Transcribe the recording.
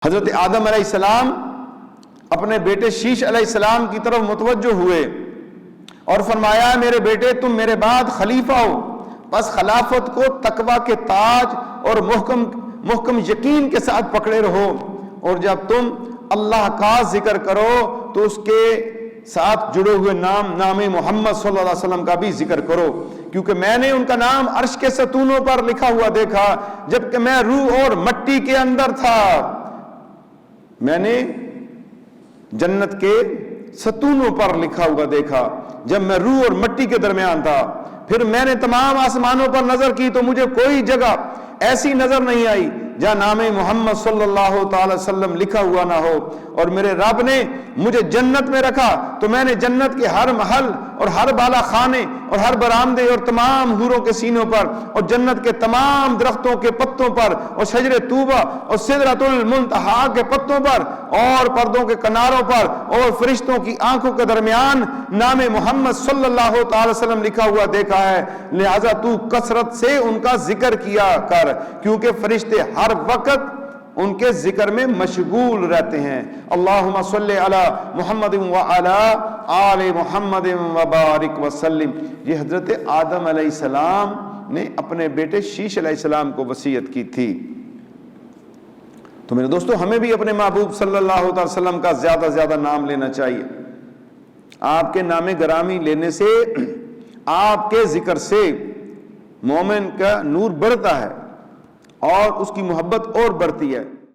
حضرت آدم علیہ السلام اپنے بیٹے شیش علیہ السلام کی طرف متوجہ ہوئے اور فرمایا میرے بیٹے تم میرے بعد خلیفہ ہو، بس خلافت کو تقوی کے تاج اور محکم یقین کے ساتھ پکڑے رہو، اور جب تم اللہ کا ذکر کرو تو اس کے ساتھ جڑے ہوئے نام محمد صلی اللہ علیہ وسلم کا بھی ذکر کرو، کیونکہ میں نے ان کا نام عرش کے ستونوں پر لکھا ہوا دیکھا جبکہ میں روح اور مٹی کے اندر تھا۔ میں نے جنت کے ستونوں پر لکھا ہوا دیکھا جب میں روح اور مٹی کے درمیان تھا، پھر میں نے تمام آسمانوں پر نظر کی تو مجھے کوئی جگہ ایسی نظر نہیں آئی جہاں نام محمد صلی اللہ تعالی وسلم لکھا ہوا نہ ہو، اور میرے رب نے مجھے جنت میں رکھا تو میں نے جنت کے ہر محل اور ہر بالا خانے اور ہر برآمدے اور تمام حوروں کے سینوں پر اور جنت کے تمام درختوں کے پتوں پر اور شجر طوبہ اور سدرۃ المنتہا کے پتوں پر اور پردوں کے کناروں پر اور فرشتوں کی آنکھوں کے درمیان نام محمد صلی اللہ تعالی وسلم لکھا ہوا دیکھا ہے، لہذا تو کثرت سے ان کا ذکر کیا کر، کیونکہ فرشتے ہر وقت ان کے ذکر میں مشغول رہتے ہیں۔ اللہم صلی علی محمد وعلی آل محمد وبارک وسلم۔ یہ حضرت آدم علیہ السلام نے اپنے بیٹے شیش علیہ السلام کو وصیت کی تھی۔ تو میرے دوستو ہمیں بھی اپنے محبوب صلی اللہ علیہ وسلم کا زیادہ سے زیادہ نام لینا چاہیے۔ آپ کے نام گرامی لینے سے، آپ کے ذکر سے مومن کا نور بڑھتا ہے اور اس کی محبت اور بڑھتی ہے۔